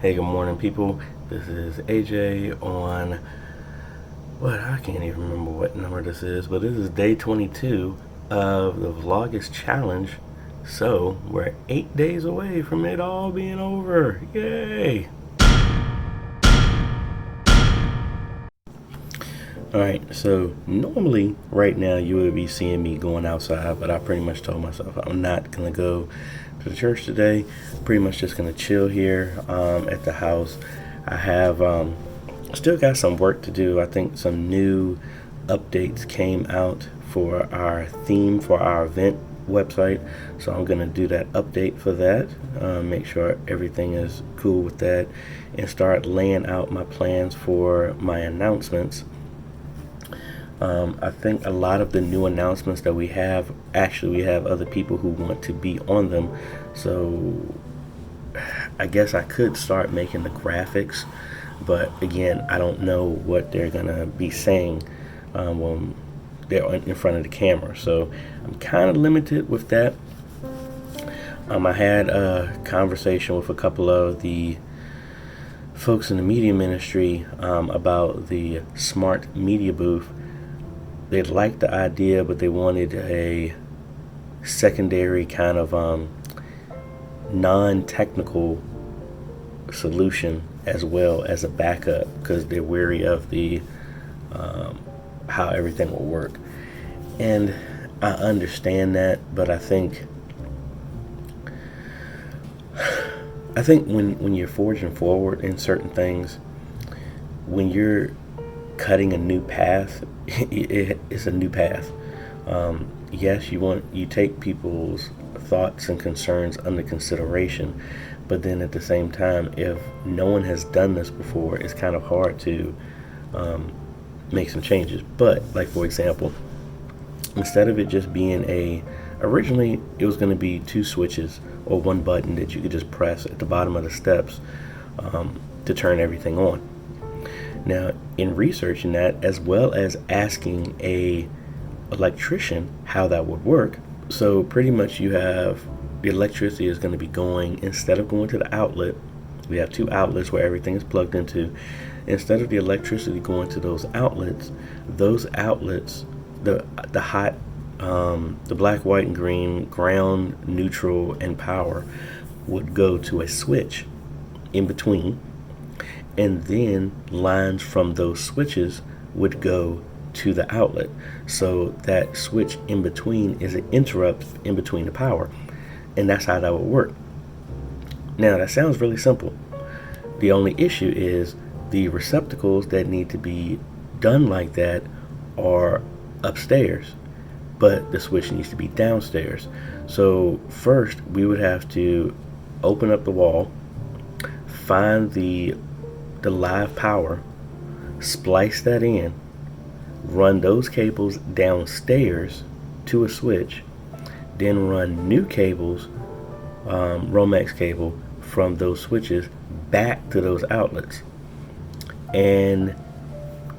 Hey, good morning, people. This is AJ on I can't even remember what number this is, but this is day 22 of the Vlogust challenge. So we're 8 days away from it all being over. Yay! Alright, so normally right now you would be seeing me going outside, but I pretty much told myself I'm not gonna go to the church today. Pretty much just gonna chill here at the house. I have still got some work to do. I think some new updates came out for our theme for our event website, so I'm gonna do that update for that, make sure everything is cool with that, and start laying out my plans for my announcements. I think a lot of the new announcements that we have, actually we have other people who want to be on them. So I guess I could start making the graphics, but again, I don't know what they're gonna be saying when they're in front of the camera. So I'm kind of limited with that. I had a conversation with a couple of the folks in the media ministry about the smart media booth. They liked the idea, but they wanted a secondary kind of non-technical solution as well as a backup, because they're wary of the how everything will work. And I understand that, but I think when you're forging forward in certain things, when you're cutting a new path, it's a new path. Yes, you take people's thoughts and concerns under consideration, but then at the same time, if no one has done this before, it's kind of hard to make some changes. But like, for example, instead of it just being originally it was going to be two switches or one button that you could just press at the bottom of the steps to turn everything on. Now, in researching that, as well as asking a electrician how that would work, so pretty much you have the electricity is going to be going, instead of going to the outlet, we have two outlets where everything is plugged into. Instead of the electricity going to those outlets, the hot, the black, white, and green, ground, neutral, and power would go to a switch in between, and then lines from those switches would go to the outlet. So that switch in between is an interrupt in between the power, and that's how that would work. Now, that sounds really simple. The only issue is the receptacles that need to be done like that are upstairs, but the switch needs to be downstairs. So first we would have to open up the wall, find the live power, splice that in, run those cables downstairs to a switch, then run new cables, Romex cable, from those switches back to those outlets, and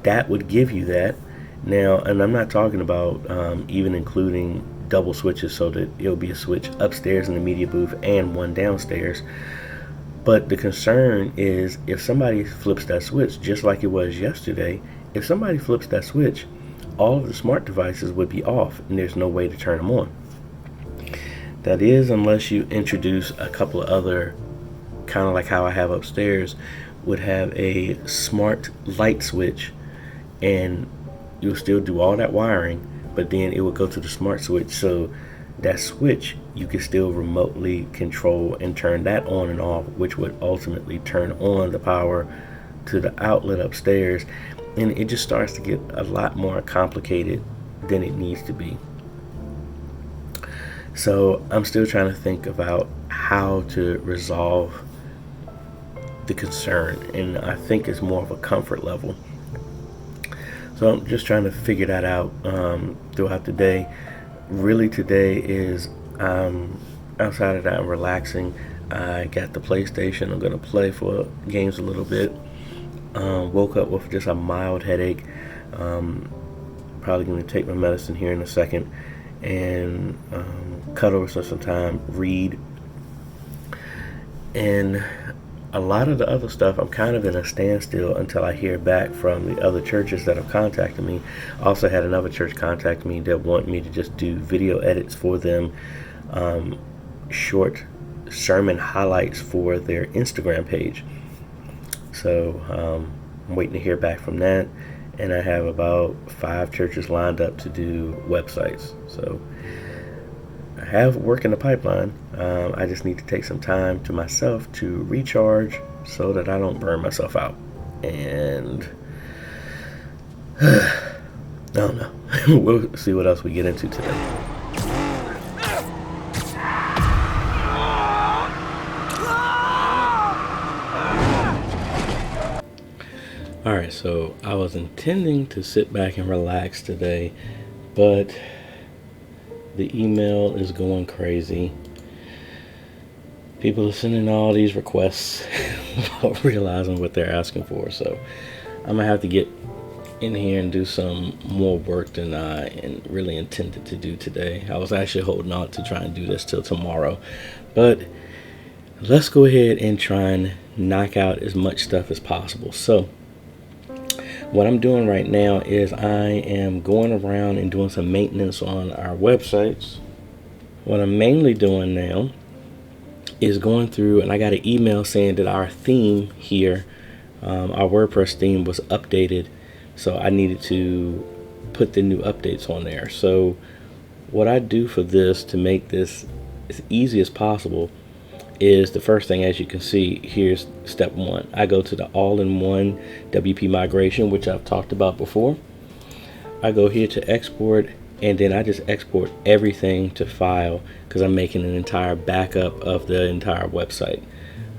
that would give you that. Now, and I'm not talking about even including double switches, so that it'll be a switch upstairs in the media booth and one downstairs. But the concern is, if somebody flips that switch, just like it was yesterday, if somebody flips that switch, all of the smart devices would be off and there's no way to turn them on. That is, unless you introduce a couple of other, kind of like how I have upstairs, would have a smart light switch, and you'll still do all that wiring, but then it would go to the smart switch. So that switch, you can still remotely control and turn that on and off, which would ultimately turn on the power to the outlet upstairs. And it just starts to get a lot more complicated than it needs to be. So I'm still trying to think about how to resolve the concern, and I think it's more of a comfort level. So I'm just trying to figure that out throughout the day. Really, today is outside of that, I'm relaxing. I got the PlayStation. I'm gonna play for games a little bit. Woke up with just a mild headache. Probably gonna take my medicine here in a second and cut over some time, read, and a lot of the other stuff, I'm kind of in a standstill until I hear back from the other churches that have contacted me. I also had another church contact me that want me to just do video edits for them, short sermon highlights for their Instagram page. So I'm waiting to hear back from that, and I have about 5 churches lined up to do websites. So I have work in the pipeline. I just need to take some time to myself to recharge so that I don't burn myself out. And I don't know. We'll see what else we get into today. Alright, so I was intending to sit back and relax today, but the email is going crazy. People are sending all these requests without realizing what they're asking for. So I'm gonna have to get in here and do some more work than I really intended to do today. I was actually holding out to try and do this till tomorrow, but let's go ahead and try and knock out as much stuff as possible. So what I'm doing right now is I am going around and doing some maintenance on our websites. What I'm mainly doing now is going through, and I got an email saying that our theme here, our WordPress theme, was updated, so I needed to put the new updates on there. So what I do for this to make this as easy as possible is, the first thing, as you can see, here's step 1. I go to the all-in-one WP migration, which I've talked about before. I go here to export, and then I just export everything to file because I'm making an entire backup of the entire website.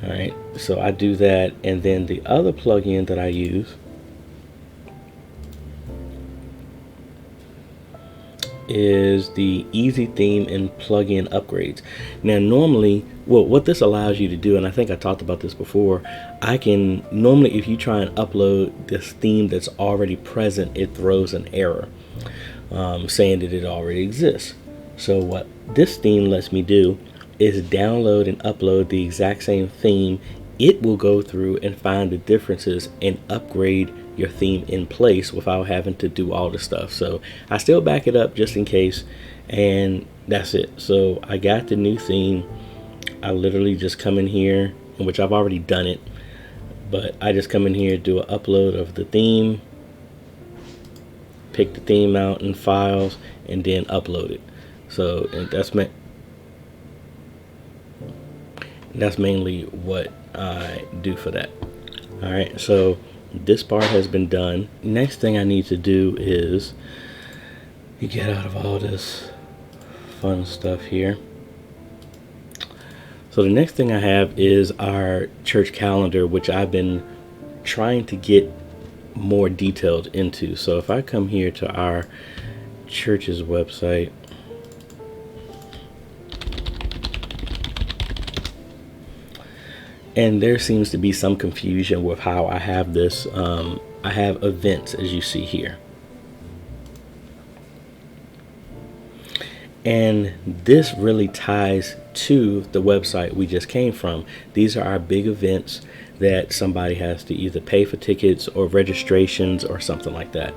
All right, so I do that, and then the other plugin that I use is the Easy Theme and Plugin Upgrades. Now normally, well, what this allows you to do, and I think I talked about this before, I can normally, if you try and upload this theme that's already present, it throws an error saying that it already exists. So what this theme lets me do is download and upload the exact same theme. It will go through and find the differences and upgrade your theme in place without having to do all the stuff. So I still back it up just in case, and that's it. So I got the new theme. I literally just come in here, in which I've already done it, but I just come in here, do an upload of the theme, pick the theme out in files, and then upload it. So, and that's mainly what I do for that. All right, so this part has been done. Next thing I need to do is you get out of all this fun stuff here. So the next thing I have is our church calendar, which I've been trying to get more detailed into. So if I come here to our church's website, and there seems to be some confusion with how I have this. I have events, as you see here. And this really ties to the website we just came from. These are our big events that somebody has to either pay for tickets or registrations or something like that.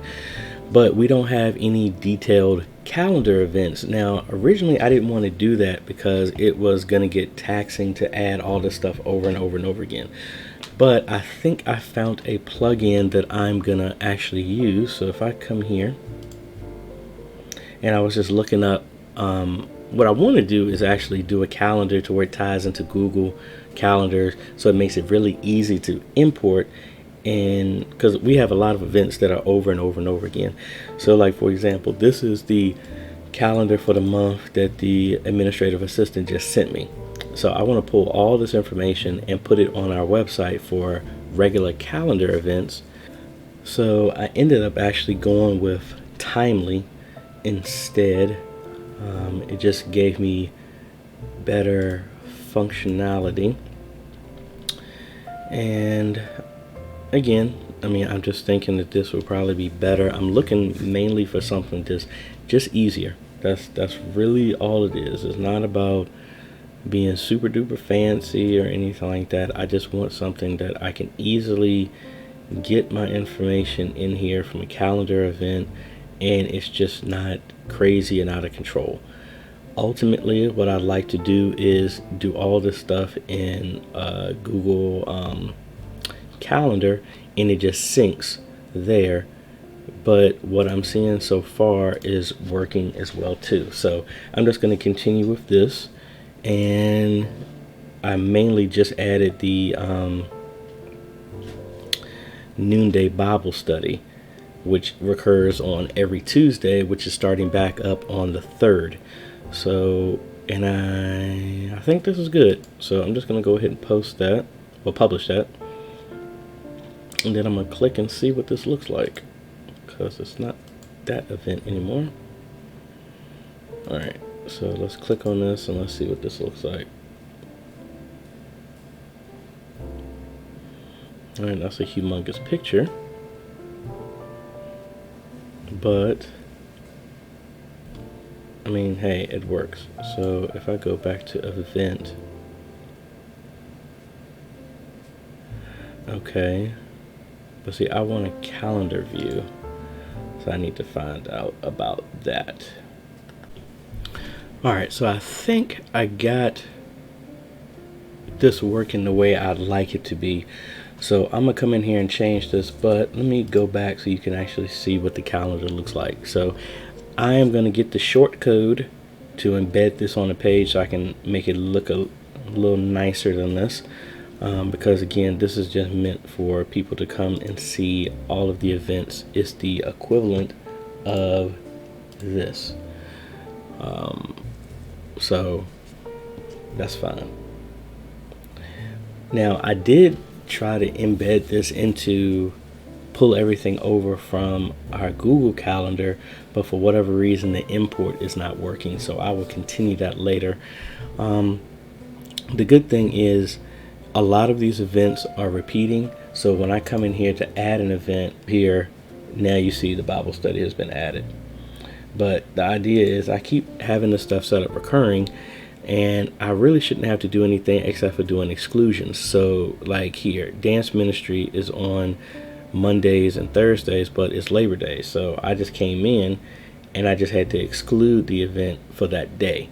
But we don't have any detailed calendar events. Now, originally I didn't want to do that because it was going to get taxing to add all this stuff over and over and over again. But I think I found a plugin that I'm going to actually use. So if I come here, and I was just looking up, what I want to do is actually do a calendar to where it ties into Google Calendars, so it makes it really easy to import. And because we have a lot of events that are over and over and over again. So like, for example, this is the calendar for the month that the administrative assistant just sent me. So I want to pull all this information and put it on our website for regular calendar events. So I ended up actually going with Timely instead. It just gave me better functionality. And again, I mean, I'm just thinking that this will probably be better. I'm looking mainly for something just easier. That's really all it is. It's not about being super duper fancy or anything like that. I just want something that I can easily get my information in here from a calendar event, and it's just not crazy and out of control. Ultimately, what I'd like to do is do all this stuff in Google Calendar, and it just syncs there. But what I'm seeing so far is working as well too. So I'm just going to continue with this, and I mainly just added the noonday Bible study, which recurs on every Tuesday, which is starting back up on the 3rd. So, and I think this is good. So I'm just going to go ahead and post that, or publish that. And then I'm going to click and see what this looks like, because it's not that event anymore. All right, so let's click on this and let's see what this looks like. All right, that's a humongous picture. But I mean, hey, it works. So if I go back to event, okay, but see, I want a calendar view, so I need to find out about that. All right, so I think I got this working the way I'd like it to be. So I'm gonna come in here and change this, but let me go back so you can actually see what the calendar looks like. So I am gonna get the short code to embed this on the page so I can make it look a little nicer than this, because again, this is just meant for people to come and see all of the events. It's the equivalent of this, so that's fine. Now I did try to embed this into, pull everything over from our Google Calendar, but for whatever reason the import is not working, so I will continue that later. The good thing is a lot of these events are repeating, so when I come in here to add an event here, now you see the Bible study has been added. But the idea is I keep having this stuff set up recurring, and I really shouldn't have to do anything except for doing exclusions. So like here, dance ministry is on Mondays and Thursdays, but it's Labor Day, so I just came in and I just had to exclude the event for that day,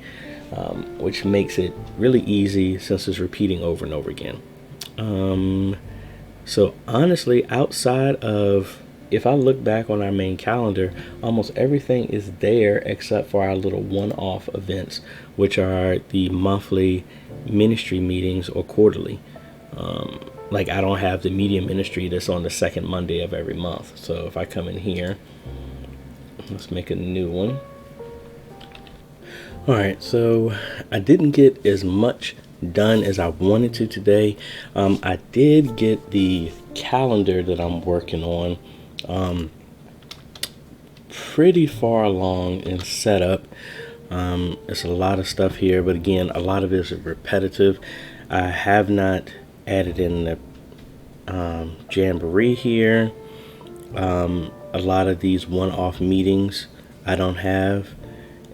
which makes it really easy since it's repeating over and over again. So honestly, outside of, if I look back on our main calendar, almost everything is there except for our little one-off events, which are the monthly ministry meetings or quarterly. Like I don't have the media ministry that's on the second Monday of every month. So if I come in here, let's make a new one. All right, so I didn't get as much done as I wanted to today. I did get the calendar that I'm working on pretty far along in setup. It's a lot of stuff here, but again, a lot of it is repetitive. I have not added in the Jamboree here. A lot of these one-off meetings I don't have,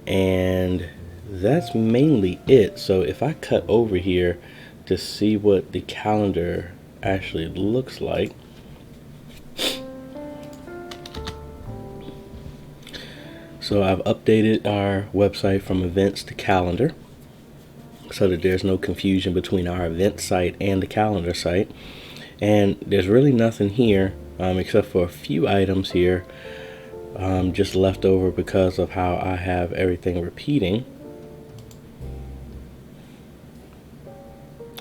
and that's mainly it. So if I cut over here to see what the calendar actually looks like, so I've updated our website from events to calendar so that there's no confusion between our event site and the calendar site. And there's really nothing here except for a few items here just left over because of how I have everything repeating.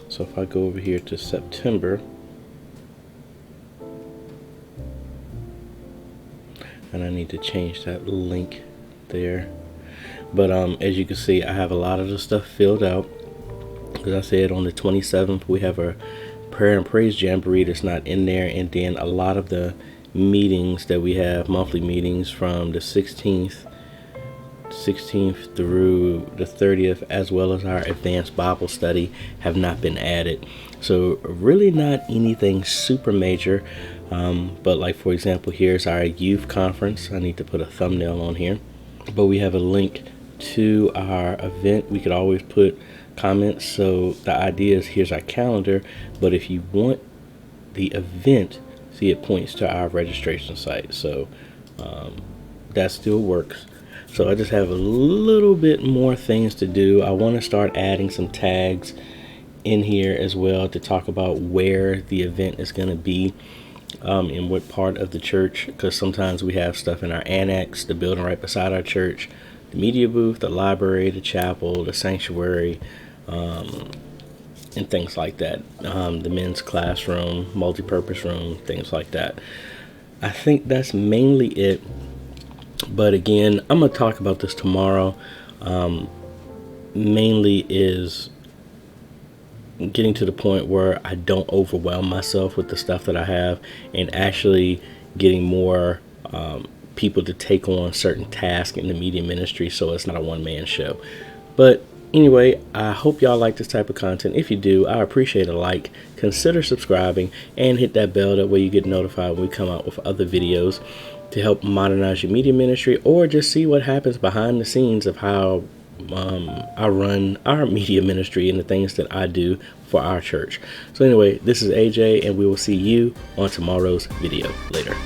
So if I go over here to September, and I need to change that link there, but as you can see, I have a lot of the stuff filled out. As I said, on the 27th we have a prayer and praise jamboree that's not in there, and then a lot of the meetings that we have, monthly meetings from the 16th through the 30th, as well as our advanced Bible study, have not been added. So really not anything super major, but like for example, here's our youth conference. I need to put a thumbnail on here, but we have a link to our event. We could always put comments. So the idea is, here's our calendar, but if you want the event, see, it points to our registration site. So that still works. So I just have a little bit more things to do. I want to start adding some tags in here as well to talk about where the event is going to be, in what part of the church, because sometimes we have stuff in our annex, the building right beside our church, the media booth, the library, the chapel, the sanctuary, and things like that. The men's classroom, multi-purpose room, things like that. I think that's mainly it. But again, I'm going to talk about this tomorrow. Mainly is getting to the point where I don't overwhelm myself with the stuff that I have, and actually getting more people to take on certain tasks in the media ministry, so it's not a one-man show. But anyway, I hope y'all like this type of content. If you do, I appreciate a like. Consider subscribing and hit that bell, that way you get notified when we come out with other videos to help modernize your media ministry, or just see what happens behind the scenes of how I run our media ministry and the things that I do for our church. So anyway, this is AJ, and we will see you on tomorrow's video. Later.